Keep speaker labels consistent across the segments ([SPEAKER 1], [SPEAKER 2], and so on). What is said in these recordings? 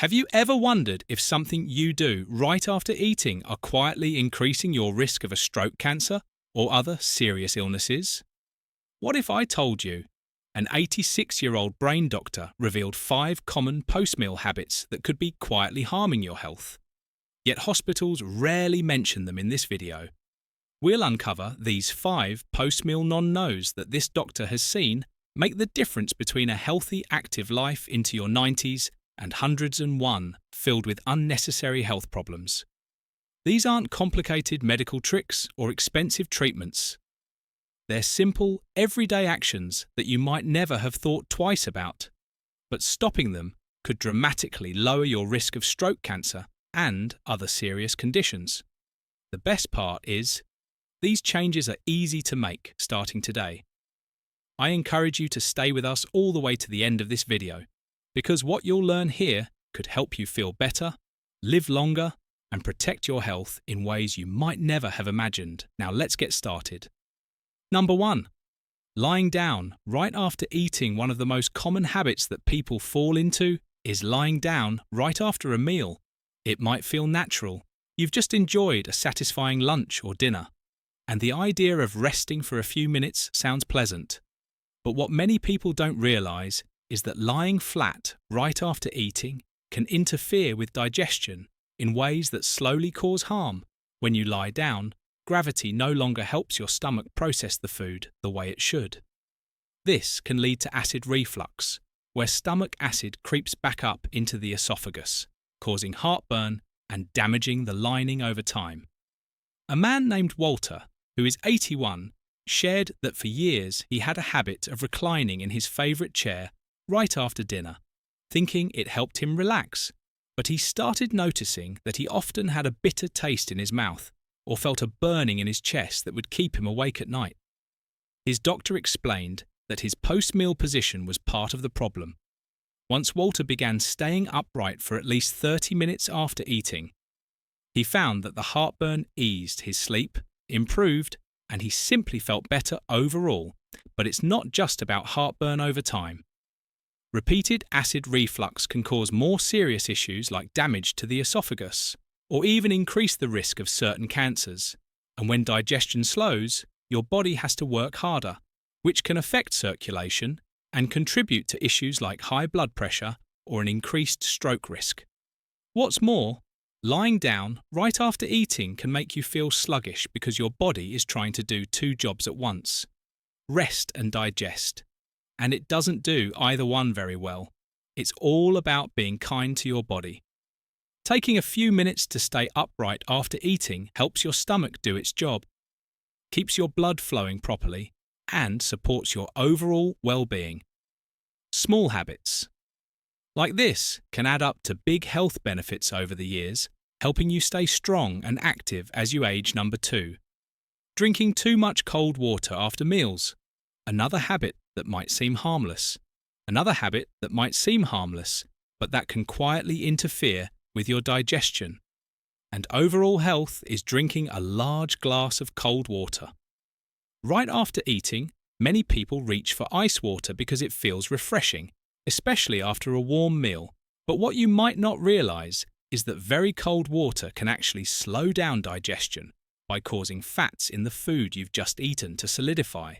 [SPEAKER 1] Have you ever wondered if something you do right after eating are quietly increasing your risk of a stroke, cancer, or other serious illnesses? What if I told you an 86-year-old brain doctor revealed 5 common post-meal habits that could be quietly harming your health? Yet hospitals rarely mention them in this video. We'll uncover these 5 post-meal non-nos that this doctor has seen make the difference between a healthy, active life into your 90s and hundreds and one filled with unnecessary health problems. These aren't complicated medical tricks or expensive treatments. They're simple, everyday actions that you might never have thought twice about, but stopping them could dramatically lower your risk of stroke, cancer, and other serious conditions. The best part is, these changes are easy to make starting today. I encourage you to stay with us all the way to the end of this video, because what you'll learn here could help you feel better, live longer, and protect your health in ways you might never have imagined. Now let's get started. Number 1. Lying down right after eating. One of the most common habits that people fall into is lying down right after a meal. It might feel natural. You've just enjoyed a satisfying lunch or dinner, and the idea of resting for a few minutes sounds pleasant. But what many people don't realize is that lying flat right after eating can interfere with digestion in ways that slowly cause harm. When you lie down, gravity no longer helps your stomach process the food the way it should. This can lead to acid reflux, where stomach acid creeps back up into the esophagus, causing heartburn and damaging the lining over time. A man named Walter, who is 81, shared that for years he had a habit of reclining in his favourite chair right after dinner, thinking it helped him relax, but he started noticing that he often had a bitter taste in his mouth or felt a burning in his chest that would keep him awake at night. His doctor explained that his post-meal position was part of the problem. Once Walter began staying upright for at least 30 minutes after eating, he found that the heartburn eased, his sleep improved, and he simply felt better overall. But it's not just about heartburn over time. Repeated acid reflux can cause more serious issues like damage to the esophagus, or even increase the risk of certain cancers. And when digestion slows, your body has to work harder, which can affect circulation and contribute to issues like high blood pressure or an increased stroke risk. What's more, lying down right after eating can make you feel sluggish because your body is trying to do 2 jobs at once: rest and digest. And it doesn't do either one very well. It's all about being kind to your body. Taking a few minutes to stay upright after eating helps your stomach do its job, keeps your blood flowing properly, and supports your overall well-being. Small habits like this can add up to big health benefits over the years, helping you stay strong and active as you age. Number 2. Drinking too much cold water after meals. Another habit that might seem harmless. But that can quietly interfere with your digestion and overall health is drinking a large glass of cold water. Right after eating, many people reach for ice water because it feels refreshing, especially after a warm meal. But what you might not realize is that very cold water can actually slow down digestion by causing fats in the food you've just eaten to solidify.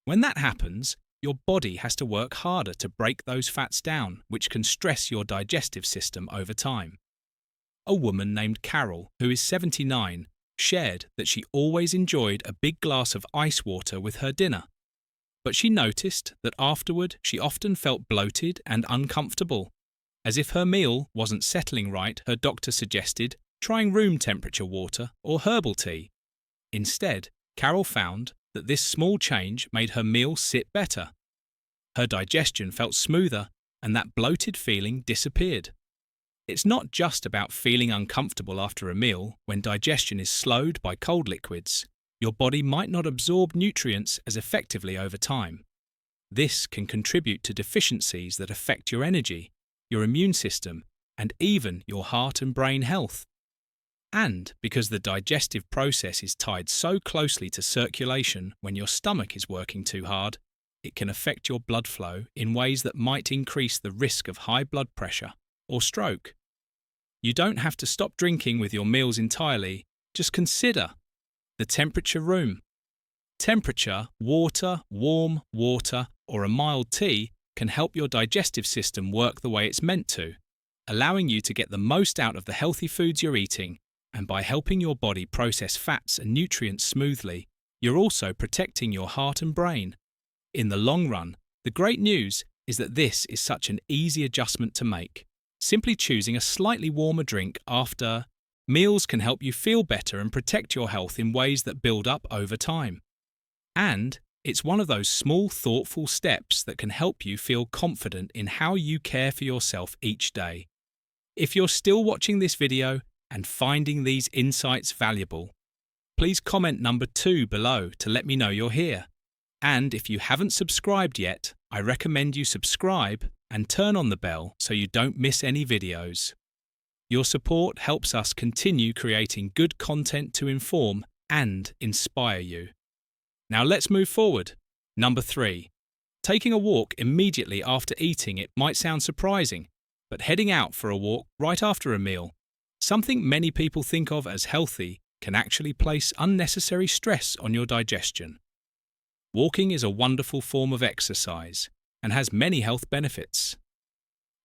[SPEAKER 1] When that happens, your body has to work harder to break those fats down, which can stress your digestive system over time. A woman named Carol, who is 79, shared that she always enjoyed a big glass of ice water with her dinner. But she noticed that afterward she often felt bloated and uncomfortable. As if her meal wasn't settling right, her doctor suggested trying room temperature water or herbal tea. Instead, Carol found that this small change made her meal sit better. Her digestion felt smoother and that bloated feeling disappeared. It's not just about feeling uncomfortable after a meal. When digestion is slowed by cold liquids, your body might not absorb nutrients as effectively over time. This can contribute to deficiencies that affect your energy, your immune system, and even your heart and brain health. And because the digestive process is tied so closely to circulation, when your stomach is working too hard, it can affect your blood flow in ways that might increase the risk of high blood pressure or stroke. You don't have to stop drinking with your meals entirely, just consider the temperature room. Temperature, water, warm water, or a mild tea can help your digestive system work the way it's meant to, allowing you to get the most out of the healthy foods you're eating, and by helping your body process fats and nutrients smoothly, you're also protecting your heart and brain. In the long run, the great news is that this is such an easy adjustment to make. Simply choosing a slightly warmer drink after meals can help you feel better and protect your health in ways that build up over time. And it's one of those small, thoughtful steps that can help you feel confident in how you care for yourself each day. If you're still watching this video and finding these insights valuable, please comment number 2 below to let me know you're here. And if you haven't subscribed yet, I recommend you subscribe and turn on the bell so you don't miss any videos. Your support helps us continue creating good content to inform and inspire you. Now let's move forward. Number 3. Taking a walk immediately after eating. It might sound surprising, but heading out for a walk right after a meal, something many people think of as healthy, can actually place unnecessary stress on your digestion. Walking is a wonderful form of exercise and has many health benefits.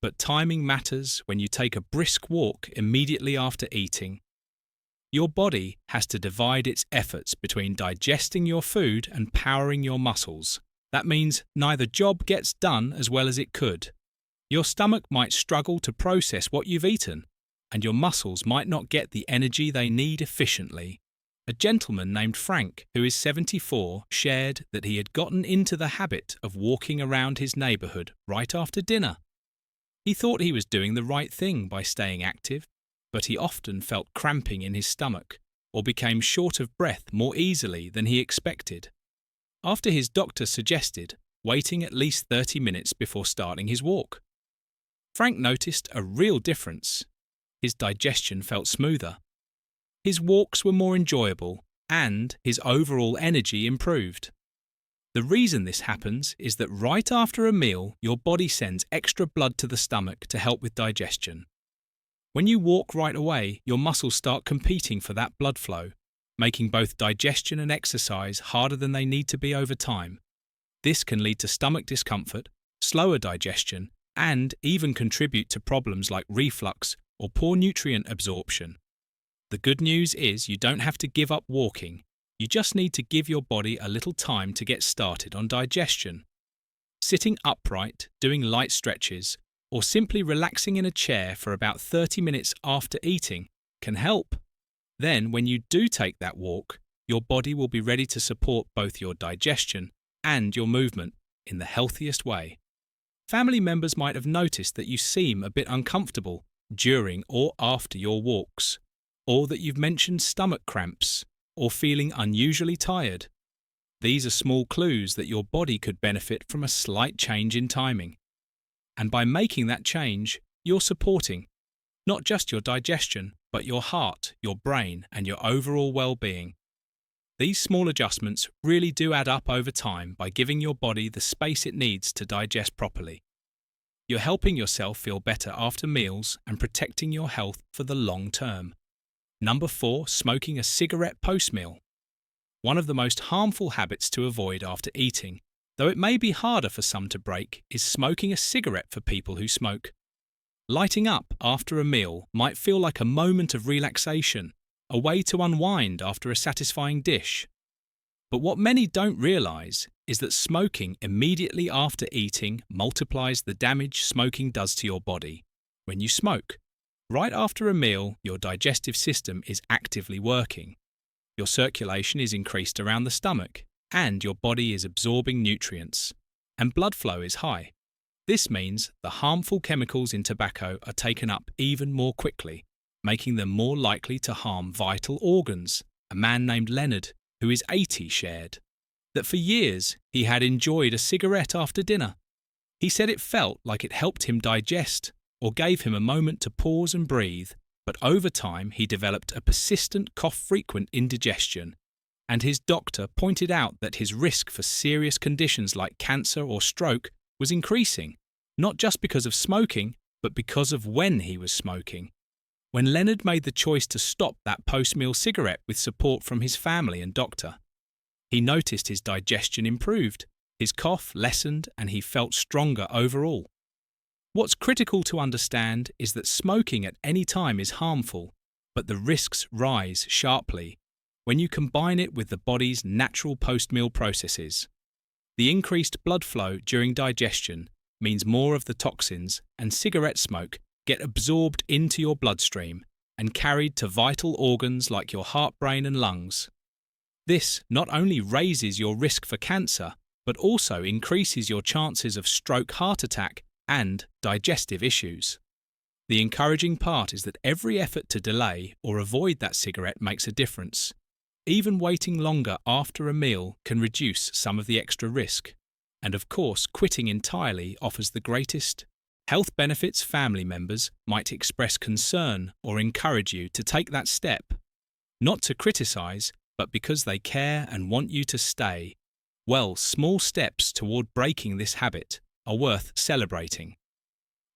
[SPEAKER 1] But timing matters when you take a brisk walk immediately after eating. Your body has to divide its efforts between digesting your food and powering your muscles. That means neither job gets done as well as it could. Your stomach might struggle to process what you've eaten, and your muscles might not get the energy they need efficiently. A gentleman named Frank, who is 74, shared that he had gotten into the habit of walking around his neighborhood right after dinner. He thought he was doing the right thing by staying active, but he often felt cramping in his stomach or became short of breath more easily than he expected. After his doctor suggested waiting at least 30 minutes before starting his walk, Frank noticed a real difference. His digestion felt smoother. His walks were more enjoyable, and his overall energy improved. The reason this happens is that right after a meal, your body sends extra blood to the stomach to help with digestion. When you walk right away, your muscles start competing for that blood flow, making both digestion and exercise harder than they need to be over time. This can lead to stomach discomfort, slower digestion, and even contribute to problems like reflux or poor nutrient absorption. The good news is you don't have to give up walking. You just need to give your body a little time to get started on digestion. Sitting upright, doing light stretches, or simply relaxing in a chair for about 30 minutes after eating can help. Then, when you do take that walk, your body will be ready to support both your digestion and your movement in the healthiest way. Family members might have noticed that you seem a bit uncomfortable during or after your walks, or that you've mentioned stomach cramps or feeling unusually tired. These are small clues that your body could benefit from a slight change in timing. And by making that change, you're supporting not just your digestion, but your heart, your brain, and your overall well-being. These small adjustments really do add up over time by giving your body the space it needs to digest properly. You're helping yourself feel better after meals and protecting your health for the long term. Number 4, smoking a cigarette post-meal. One of the most harmful habits to avoid after eating, though it may be harder for some to break, is smoking a cigarette for people who smoke. Lighting up after a meal might feel like a moment of relaxation, a way to unwind after a satisfying dish. But what many don't realize is that smoking immediately after eating multiplies the damage smoking does to your body. When you smoke, right after a meal, your digestive system is actively working. Your circulation is increased around the stomach, and your body is absorbing nutrients, and blood flow is high. This means the harmful chemicals in tobacco are taken up even more quickly, making them more likely to harm vital organs. A man named Leonard, who is 80, shared that for years he had enjoyed a cigarette after dinner. He said it felt like it helped him digest or gave him a moment to pause and breathe, but over time he developed a persistent cough-frequent indigestion, and his doctor pointed out that his risk for serious conditions like cancer or stroke was increasing, not just because of smoking, but because of when he was smoking. When Leonard made the choice to stop that post-meal cigarette with support from his family and doctor, he noticed his digestion improved, his cough lessened, and he felt stronger overall. What's critical to understand is that smoking at any time is harmful, but the risks rise sharply when you combine it with the body's natural post-meal processes. The increased blood flow during digestion means more of the toxins and cigarette smoke get absorbed into your bloodstream and carried to vital organs like your heart, brain, and lungs. This not only raises your risk for cancer, but also increases your chances of stroke, heart attack, and digestive issues. The encouraging part is that every effort to delay or avoid that cigarette makes a difference. Even waiting longer after a meal can reduce some of the extra risk. And of course, quitting entirely offers the greatest health benefits. Family members might express concern or encourage you to take that step, not to criticize, but because they care and want you to stay. Well, small steps toward breaking this habit are worth celebrating.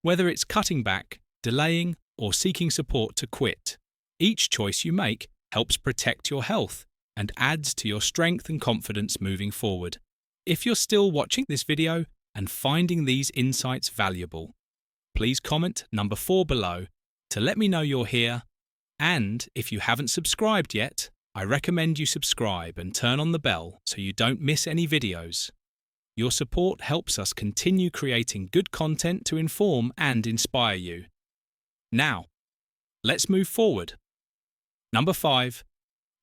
[SPEAKER 1] Whether it's cutting back, delaying, or seeking support to quit, each choice you make helps protect your health and adds to your strength and confidence moving forward. If you're still watching this video and finding these insights valuable, please comment number 4 below to let me know you're here. And if you haven't subscribed yet, I recommend you subscribe and turn on the bell so you don't miss any videos. Your support helps us continue creating good content to inform and inspire you. Now, let's move forward. Number 5.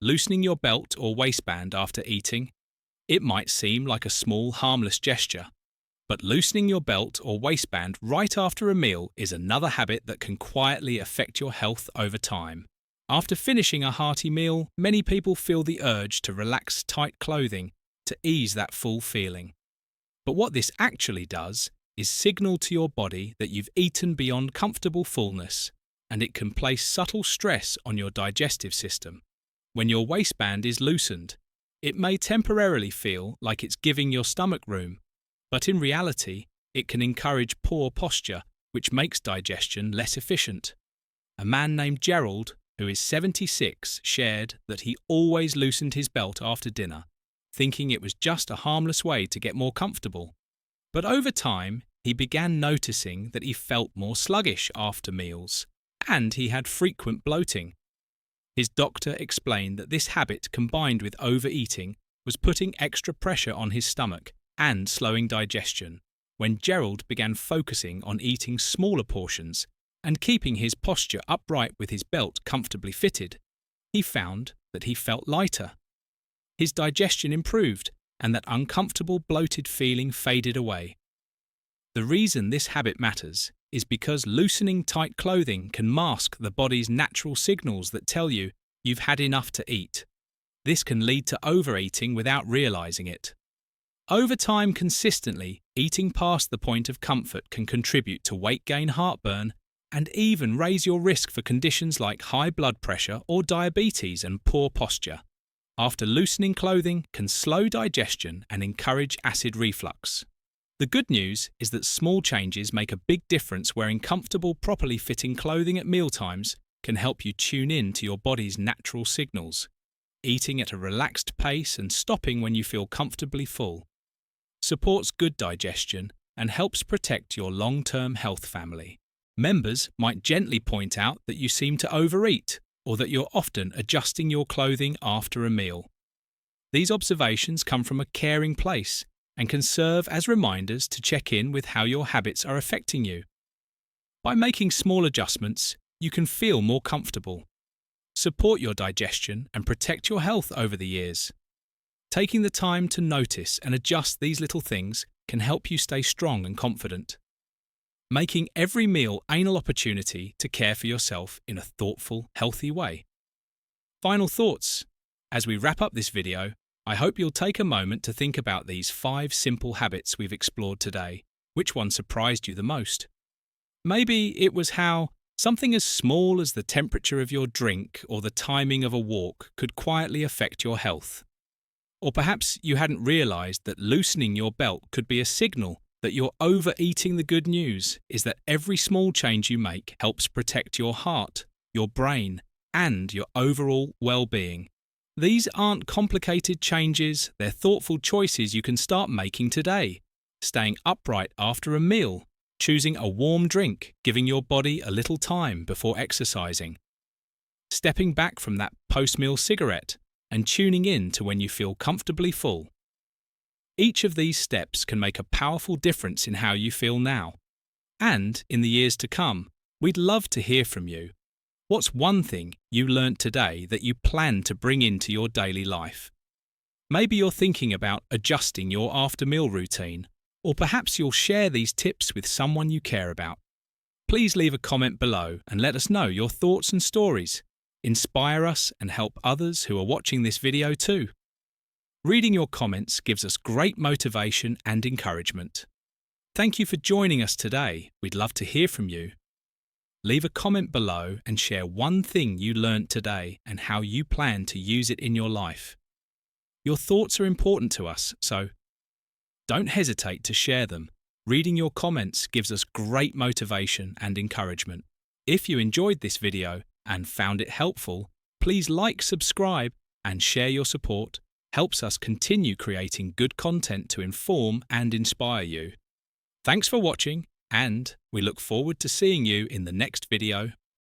[SPEAKER 1] Loosening your belt or waistband after eating. It might seem like a small, harmless gesture, but loosening your belt or waistband right after a meal is another habit that can quietly affect your health over time. After finishing a hearty meal, many people feel the urge to relax tight clothing to ease that full feeling. But what this actually does is signal to your body that you've eaten beyond comfortable fullness, and it can place subtle stress on your digestive system. When your waistband is loosened, it may temporarily feel like it's giving your stomach room, but in reality, it can encourage poor posture, which makes digestion less efficient. A man named Gerald, who is 76, shared that he always loosened his belt after dinner, thinking it was just a harmless way to get more comfortable. But over time, he began noticing that he felt more sluggish after meals, and he had frequent bloating. His doctor explained that this habit, combined with overeating, was putting extra pressure on his stomach and slowing digestion. When Gerald began focusing on eating smaller portions and keeping his posture upright with his belt comfortably fitted, he found that he felt lighter. His digestion improved, and that uncomfortable bloated feeling faded away. The reason this habit matters is because loosening tight clothing can mask the body's natural signals that tell you you've had enough to eat. This can lead to overeating without realizing it. Over time, consistently, eating past the point of comfort can contribute to weight gain, heartburn, and even raise your risk for conditions like high blood pressure or diabetes and poor posture. After loosening clothing can slow digestion and encourage acid reflux. The good news is that small changes make a big difference. Wearing comfortable, properly fitting clothing at mealtimes can help you tune in to your body's natural signals. Eating at a relaxed pace and stopping when you feel comfortably full supports good digestion and helps protect your long-term health. Family members might gently point out that you seem to overeat or that you're often adjusting your clothing after a meal. These observations come from a caring place and can serve as reminders to check in with how your habits are affecting you. By making small adjustments, you can feel more comfortable, support your digestion, and protect your health over the years. Taking the time to notice and adjust these little things can help you stay strong and confident. Making every meal an opportunity to care for yourself in a thoughtful, healthy way. Final thoughts. As we wrap up this video, I hope you'll take a moment to think about these 5 simple habits we've explored today. Which one surprised you the most? Maybe it was how something as small as the temperature of your drink or the timing of a walk could quietly affect your health. Or perhaps you hadn't realized that loosening your belt could be a signal that you're overeating, the good news is that every small change you make helps protect your heart, your brain, and your overall well-being. These aren't complicated changes, they're thoughtful choices you can start making today. Staying upright after a meal, choosing a warm drink, giving your body a little time before exercising, stepping back from that post-meal cigarette and tuning in to when you feel comfortably full. Each of these steps can make a powerful difference in how you feel now. And in the years to come, we'd love to hear from you. What's one thing you learnt today that you plan to bring into your daily life? Maybe you're thinking about adjusting your after-meal routine, or perhaps you'll share these tips with someone you care about. Please leave a comment below and let us know your thoughts and stories. Inspire us and help others who are watching this video too. Reading your comments gives us great motivation and encouragement. Thank you for joining us today. We'd love to hear from you. Leave a comment below and share one thing you learnt today and how you plan to use it in your life. Your thoughts are important to us, so don't hesitate to share them. Reading your comments gives us great motivation and encouragement. If you enjoyed this video and found it helpful, please like, subscribe, and share your support. Helps us continue creating good content to inform and inspire you. Thanks for watching, and we look forward to seeing you in the next video.